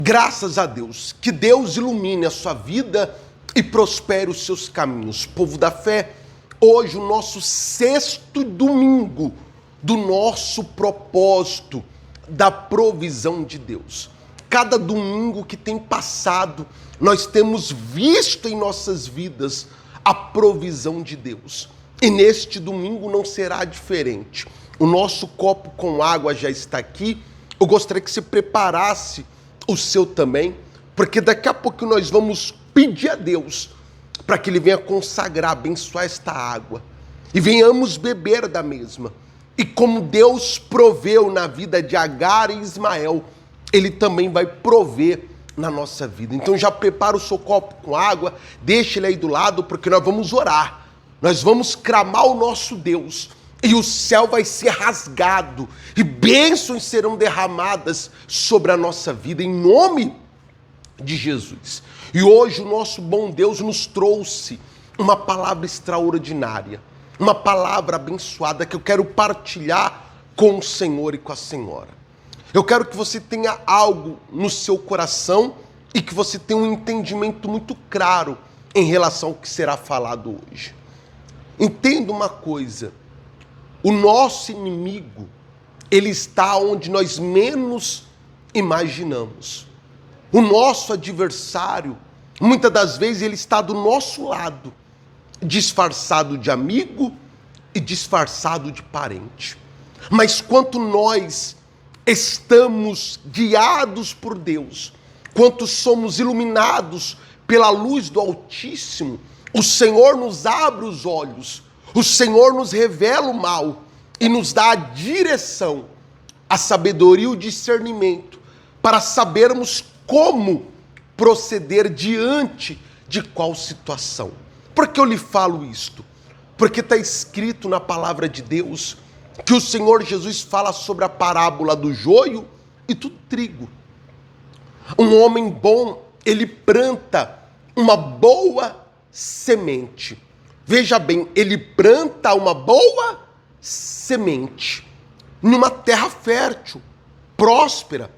Graças a Deus, que Deus ilumine a sua vida e prospere os seus caminhos. Povo da fé, hoje o nosso 6º domingo do nosso propósito da provisão de Deus. Cada domingo que tem passado, nós temos visto em nossas vidas a provisão de Deus. E neste domingo não será diferente. O nosso copo com água já está aqui. Eu gostaria que você preparasse o seu também, porque daqui a pouco nós vamos pedir a Deus para que Ele venha consagrar, abençoar esta água e venhamos beber da mesma. E como Deus proveu na vida de Agar e Ismael, Ele também vai prover na nossa vida. Então já prepara o seu copo com água, deixa ele aí do lado, porque nós vamos orar. Nós vamos clamar o nosso Deus e o céu vai ser rasgado e bênçãos serão derramadas sobre a nossa vida, em nome de Jesus. E hoje o nosso bom Deus nos trouxe uma palavra extraordinária, uma palavra abençoada que eu quero partilhar com o Senhor e com a senhora. Eu quero que você tenha algo no seu coração e que você tenha um entendimento muito claro em relação ao que será falado hoje. Entenda uma coisa, o nosso inimigo, ele está onde nós menos imaginamos. O nosso adversário, muitas das vezes, ele está do nosso lado, disfarçado de amigo e disfarçado de parente. Mas quanto nós estamos guiados por Deus, quanto somos iluminados pela luz do Altíssimo, o Senhor nos abre os olhos, o Senhor nos revela o mal e nos dá a direção, a sabedoria e o discernimento para sabermos como proceder diante de qual situação. Por que eu lhe falo isto? Porque está escrito na palavra de Deus que o Senhor Jesus fala sobre a parábola do joio e do trigo. Um homem bom, ele planta uma boa semente. Veja bem, ele planta uma boa semente numa terra fértil, próspera,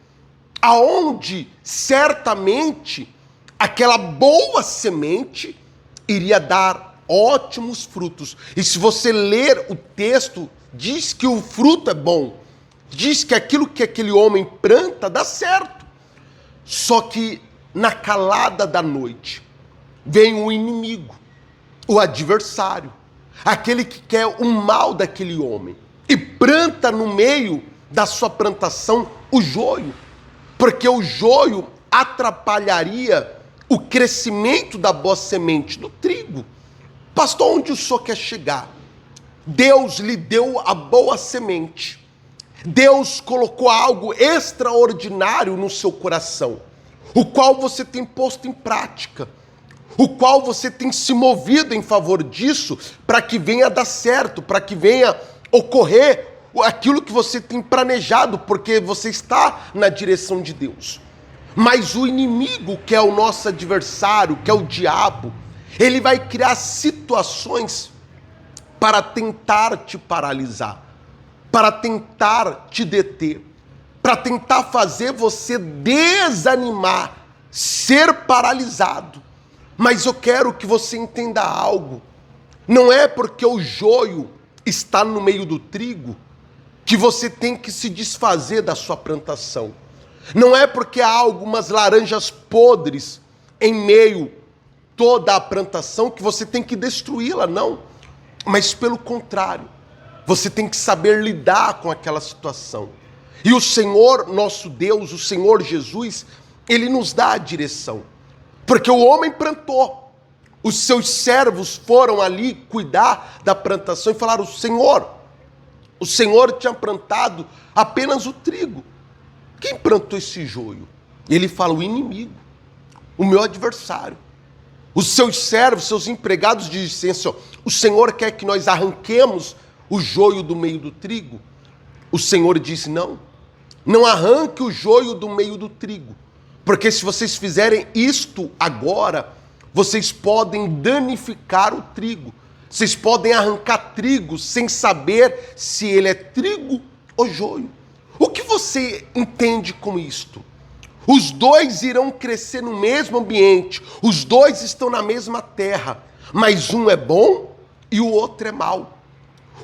aonde certamente aquela boa semente iria dar ótimos frutos. E se você ler o texto, diz que o fruto é bom, diz que aquilo que aquele homem planta dá certo. Só que na calada da noite vem o inimigo, o adversário, aquele que quer o mal daquele homem e planta no meio da sua plantação o joio, porque o joio atrapalharia o crescimento da boa semente do trigo. Pastor, onde o senhor quer chegar? Deus lhe deu a boa semente. Deus colocou algo extraordinário no seu coração, o qual você tem posto em prática, o qual você tem se movido em favor disso, para que venha dar certo, para que venha ocorrer aquilo que você tem planejado, porque você está na direção de Deus. Mas o inimigo, que é o nosso adversário, que é o diabo, ele vai criar situações para tentar te paralisar, para tentar te deter, para tentar fazer você desanimar, ser paralisado. Mas eu quero que você entenda algo. Não é porque o joio está no meio do trigo que você tem que se desfazer da sua plantação. Não é porque há algumas laranjas podres em meio toda a plantação que você tem que destruí-la, não. Mas pelo contrário, você tem que saber lidar com aquela situação. E o Senhor, nosso Deus, o Senhor Jesus, Ele nos dá a direção. Porque o homem plantou, os seus servos foram ali cuidar da plantação e falaram: o Senhor tinha plantado apenas o trigo. Quem plantou esse joio? E ele fala: o inimigo, o meu adversário. Os seus servos, seus empregados dizem assim: o Senhor quer que nós arranquemos o joio do meio do trigo? O Senhor disse: não arranque o joio do meio do trigo, porque se vocês fizerem isto agora, vocês podem danificar o trigo. Vocês podem arrancar trigo sem saber se ele é trigo ou joio. O que você entende com isto? Os dois irão crescer no mesmo ambiente, os dois estão na mesma terra, mas um é bom e o outro é mau.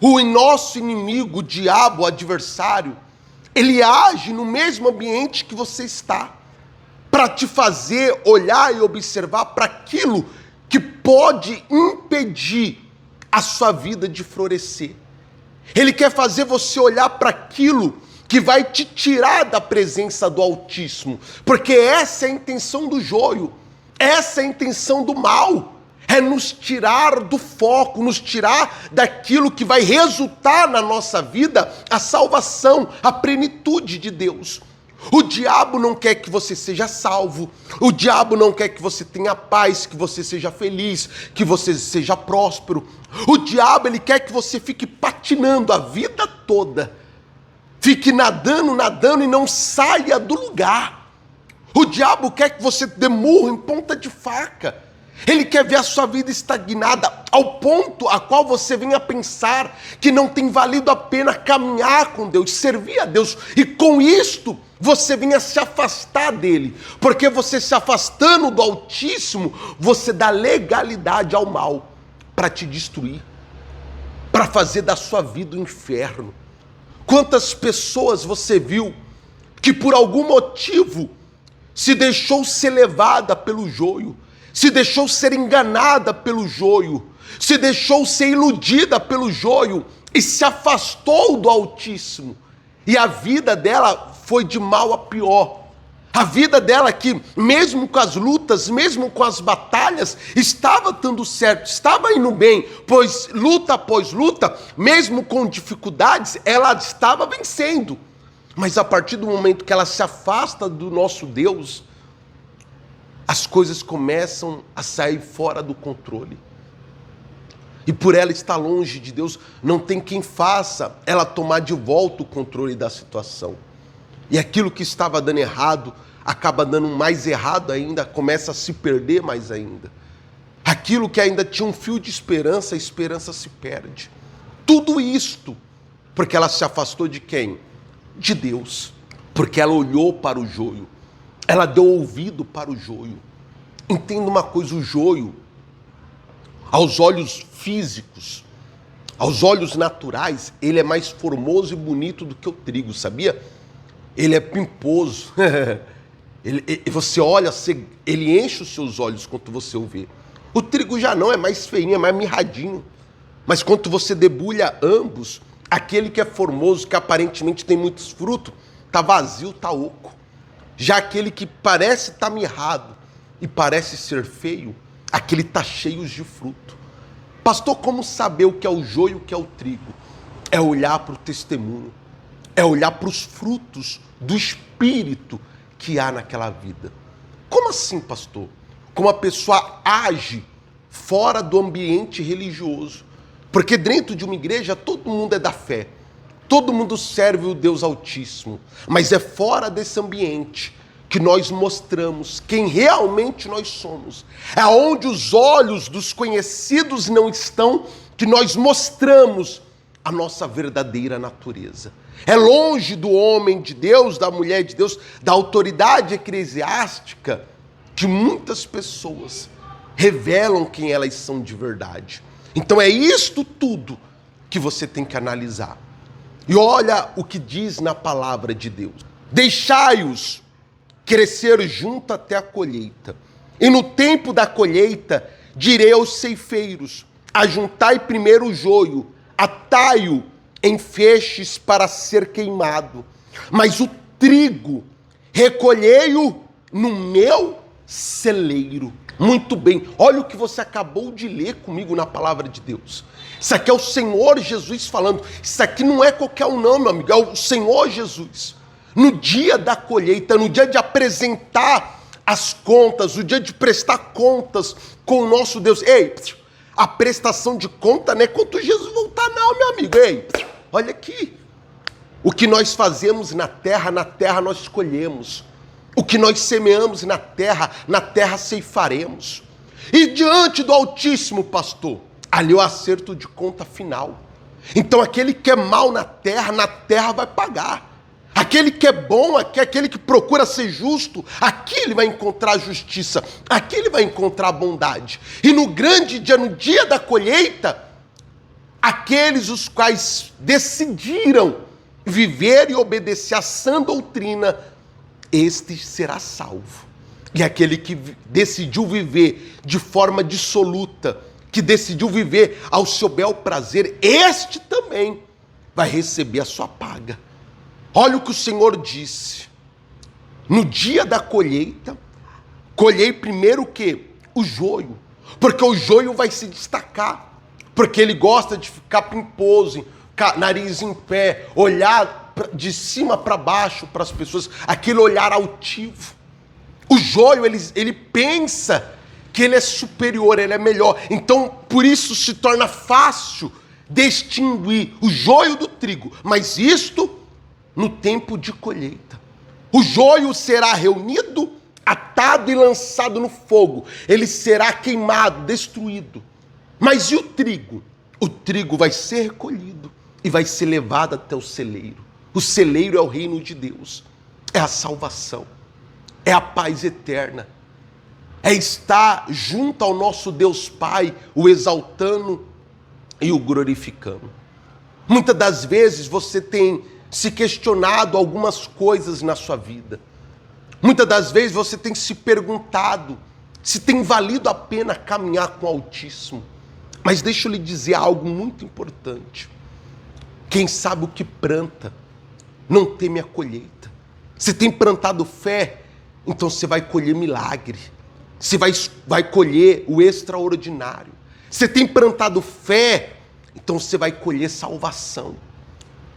O nosso inimigo, o diabo, o adversário, ele age no mesmo ambiente que você está, para te fazer olhar e observar para aquilo que pode impedir a sua vida de florescer. Ele quer fazer você olhar para aquilo que vai te tirar da presença do Altíssimo, porque essa é a intenção do joio, essa é a intenção do mal, é nos tirar do foco, nos tirar daquilo que vai resultar na nossa vida a salvação, a plenitude de Deus. O diabo não quer que você seja salvo, o diabo não quer que você tenha paz, que você seja feliz, que você seja próspero. O diabo, ele quer que você fique patinando a vida toda, fique nadando e não saia do lugar. O diabo quer que você dê murro em ponta de faca. Ele quer ver a sua vida estagnada ao ponto a qual você venha pensar que não tem valido a pena caminhar com Deus, servir a Deus. E com isto, você venha se afastar dele. Porque você se afastando do Altíssimo, você dá legalidade ao mal para te destruir, para fazer da sua vida um inferno. Quantas pessoas você viu que por algum motivo se deixou ser levada pelo joio, se deixou ser enganada pelo joio, se deixou ser iludida pelo joio e se afastou do Altíssimo. E a vida dela foi de mal a pior. A vida dela que, mesmo com as lutas, mesmo com as batalhas, estava dando certo, estava indo bem, pois luta após luta, mesmo com dificuldades, ela estava vencendo. Mas a partir do momento que ela se afasta do nosso Deus, as coisas começam a sair fora do controle. E por ela estar longe de Deus, não tem quem faça ela tomar de volta o controle da situação. E aquilo que estava dando errado, acaba dando mais errado ainda, começa a se perder mais ainda. Aquilo que ainda tinha um fio de esperança, a esperança se perde. Tudo isto, porque ela se afastou de quem? De Deus. Porque ela olhou para o joio. Ela deu ouvido para o joio. Entenda uma coisa, o joio, aos olhos físicos, aos olhos naturais, ele é mais formoso e bonito do que o trigo, sabia? Ele é pimposo. Você olha, ele enche os seus olhos quando você o vê. O trigo já não, é mais feinho, é mais mirradinho. Mas quando você debulha ambos, aquele que é formoso, que aparentemente tem muitos frutos, está vazio, está oco. Já aquele que parece estar mirrado e parece ser feio, aquele está cheio de fruto. Pastor, como saber o que é o joio e o que é o trigo? É olhar para o testemunho, é olhar para os frutos do Espírito que há naquela vida. Como assim, pastor? Como a pessoa age fora do ambiente religioso. Porque dentro de uma igreja todo mundo é da fé, todo mundo serve o Deus Altíssimo, mas é fora desse ambiente que nós mostramos quem realmente nós somos. É onde os olhos dos conhecidos não estão, que nós mostramos a nossa verdadeira natureza. É longe do homem de Deus, da mulher de Deus, da autoridade eclesiástica, que muitas pessoas revelam quem elas são de verdade. Então é isto tudo que você tem que analisar. E olha o que diz na palavra de Deus. Deixai-os crescer junto até a colheita. E no tempo da colheita, direi aos ceifeiros, ajuntai primeiro o joio, atai-o em feixes para ser queimado. Mas o trigo, recolhei-o no meu celeiro. Muito bem, olha o que você acabou de ler comigo na palavra de Deus. Isso aqui é o Senhor Jesus falando. Isso aqui não é qualquer um não, meu amigo, é o Senhor Jesus. No dia da colheita, no dia de apresentar as contas, o dia de prestar contas com o nosso Deus. Ei, a prestação de conta não é quando Jesus voltar não, meu amigo. Ei, olha aqui. O que nós fazemos na terra nós escolhemos. O que nós semeamos na terra ceifaremos. E diante do Altíssimo, pastor, ali é o acerto de conta final. Então aquele que é mal na terra vai pagar. Aquele que é bom, aquele que procura ser justo, aqui ele vai encontrar justiça, aqui ele vai encontrar bondade. E no grande dia, no dia da colheita, aqueles os quais decidiram viver e obedecer à sã doutrina, este será salvo. E aquele que decidiu viver de forma dissoluta, que decidiu viver ao seu bel prazer, este também vai receber a sua paga. Olha o que o Senhor disse. No dia da colheita, colhei primeiro o quê? O joio. Porque o joio vai se destacar. Porque ele gosta de ficar pimposo, nariz em pé, olhar de cima para baixo para as pessoas, aquele olhar altivo. O joio, ele pensa que ele é superior, ele é melhor. Então, por isso se torna fácil distinguir o joio do trigo. Mas isto no tempo de colheita. O joio será reunido, atado e lançado no fogo. Ele será queimado, destruído. Mas e o trigo? O trigo vai ser recolhido e vai ser levado até o celeiro. O celeiro é o reino de Deus. É a salvação. É a paz eterna. É estar junto ao nosso Deus Pai, o exaltando e o glorificando. Muitas das vezes você tem se questionado algumas coisas na sua vida. Muitas das vezes você tem se perguntado se tem valido a pena caminhar com o Altíssimo. Mas deixa eu lhe dizer algo muito importante. Quem sabe o que planta não teme a colheita. Você tem plantado fé, então você vai colher milagre. Você vai colher o extraordinário. Você tem plantado fé, então você vai colher salvação.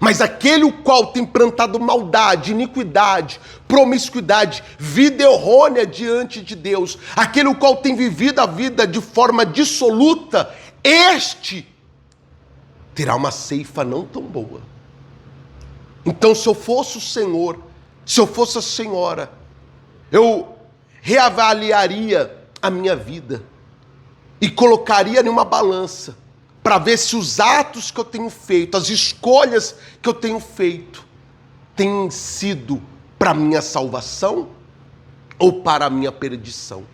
Mas aquele o qual tem plantado maldade, iniquidade, promiscuidade, vida errônea diante de Deus, aquele o qual tem vivido a vida de forma dissoluta, este terá uma ceifa não tão boa. Então, se eu fosse o Senhor, se eu fosse a Senhora, eu reavaliaria a minha vida e colocaria em uma balança para ver se os atos que eu tenho feito, as escolhas que eu tenho feito, têm sido para a minha salvação ou para a minha perdição.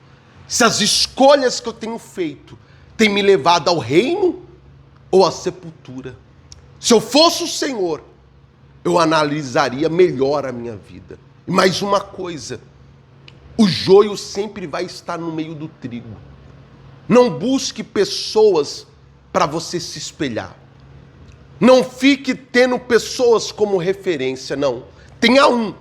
Se as escolhas que eu tenho feito têm me levado ao reino ou à sepultura. Se eu fosse o Senhor, eu analisaria melhor a minha vida. E mais uma coisa, o joio sempre vai estar no meio do trigo. Não busque pessoas para você se espelhar. Não fique tendo pessoas como referência, não. Tenha um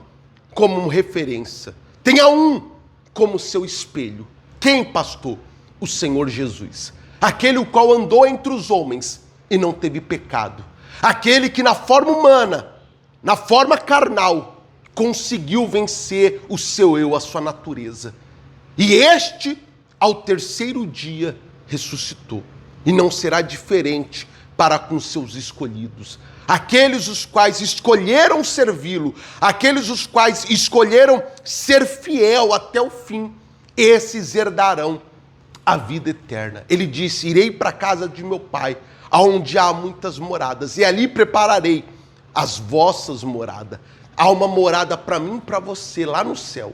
como referência. Tenha um como seu espelho. Quem, pastor? O Senhor Jesus. Aquele o qual andou entre os homens e não teve pecado. Aquele que na forma humana, na forma carnal, conseguiu vencer o seu eu, a sua natureza. E este, ao terceiro dia, ressuscitou. E não será diferente para com seus escolhidos. Aqueles os quais escolheram servi-lo, aqueles os quais escolheram ser fiel até o fim, esses herdarão a vida eterna. Ele disse: irei para a casa de meu pai, aonde há muitas moradas, e ali prepararei as vossas moradas. Há uma morada para mim e para você lá no céu.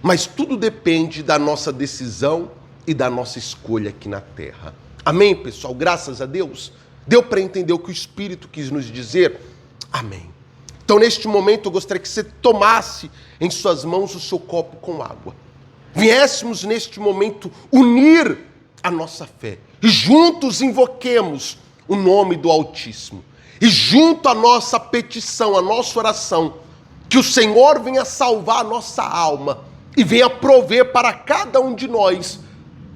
Mas tudo depende da nossa decisão e da nossa escolha aqui na terra. Amém, pessoal? Graças a Deus. Deu para entender o que o Espírito quis nos dizer? Amém. Então, neste momento, eu gostaria que você tomasse em suas mãos o seu copo com água. Viéssemos, neste momento, unir a nossa fé. E juntos invoquemos o nome do Altíssimo. E junto à nossa petição, à nossa oração, que o Senhor venha salvar a nossa alma e venha prover para cada um de nós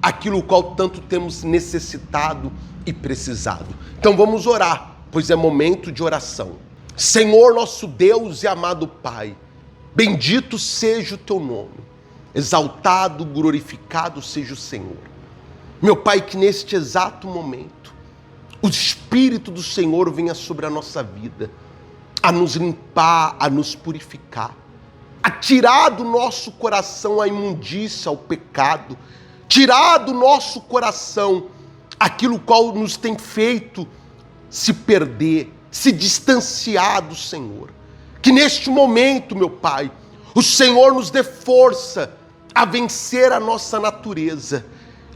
aquilo qual tanto temos necessitado e precisado. Então vamos orar, pois é momento de oração. Senhor, nosso Deus e amado Pai, bendito seja o teu nome, exaltado, glorificado seja o Senhor. Meu Pai, que neste exato momento, o Espírito do Senhor venha sobre a nossa vida, a nos limpar, a nos purificar, a tirar do nosso coração a imundícia, o pecado, tirar do nosso coração aquilo qual nos tem feito se perder, se distanciar do Senhor. Que Que neste momento, meu Pai, o Senhor nos dê força a vencer a nossa natureza.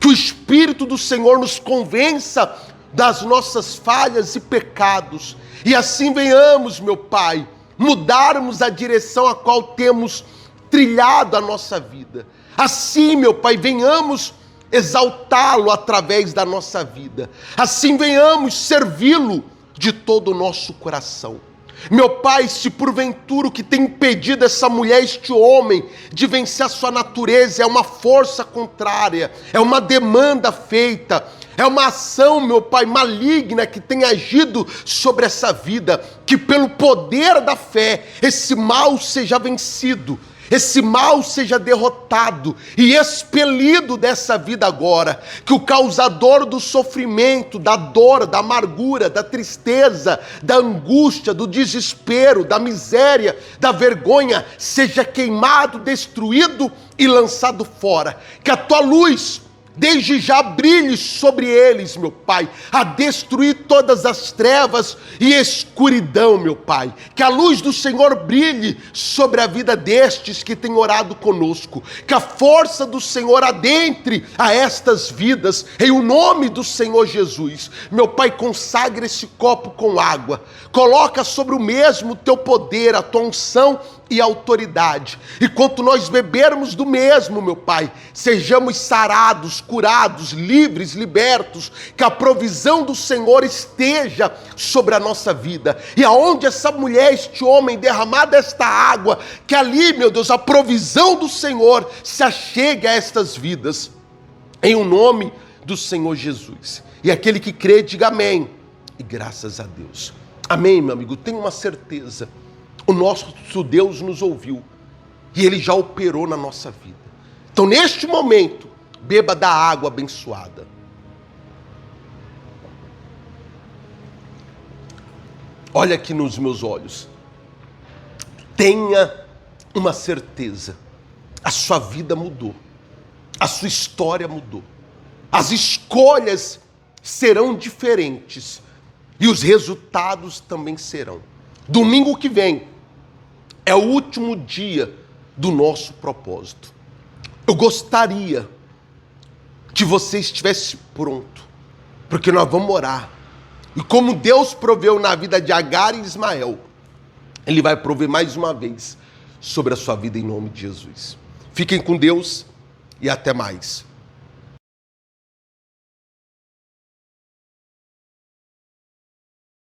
Que o Espírito do Senhor nos convença das nossas falhas e pecados. E assim venhamos, meu Pai, mudarmos a direção a qual temos trilhado a nossa vida. Assim, meu Pai, venhamos exaltá-lo através da nossa vida. Assim venhamos servi-lo de todo o nosso coração. Meu Pai, se porventura o que tem impedido essa mulher, este homem, de vencer a sua natureza é uma força contrária, é uma demanda feita, é uma ação, meu Pai, maligna que tem agido sobre essa vida, que pelo poder da fé esse mal seja vencido, esse mal seja derrotado e expelido dessa vida agora. Que o causador do sofrimento, da dor, da amargura, da tristeza, da angústia, do desespero, da miséria, da vergonha, seja queimado, destruído e lançado fora. Que a tua luz desde já brilhe sobre eles, meu Pai, a destruir todas as trevas e escuridão, meu Pai. Que a luz do Senhor brilhe sobre a vida destes que têm orado conosco. Que a força do Senhor adentre a estas vidas, em o nome do Senhor Jesus. Meu Pai, consagre esse copo com água. Coloca sobre o mesmo o teu poder, a tua unção e autoridade. E quanto nós bebermos do mesmo, meu Pai, sejamos sarados, curados, livres, libertos, que a provisão do Senhor esteja sobre a nossa vida. E aonde essa mulher, este homem, derramada esta água, que ali, meu Deus, a provisão do Senhor se achegue a estas vidas. Em o nome do Senhor Jesus. E aquele que crê, diga amém. E graças a Deus. Amém, meu amigo. Tenha uma certeza. O nosso Deus nos ouviu e Ele já operou na nossa vida. Então, neste momento, beba da água abençoada. Olha aqui nos meus olhos. Tenha uma certeza. A sua vida mudou. A sua história mudou. As escolhas serão diferentes e os resultados também serão. Domingo que vem é o último dia do nosso propósito. Eu gostaria que você estivesse pronto, porque nós vamos orar. E como Deus proveu na vida de Agar e Ismael, Ele vai prover mais uma vez sobre a sua vida em nome de Jesus. Fiquem com Deus e até mais.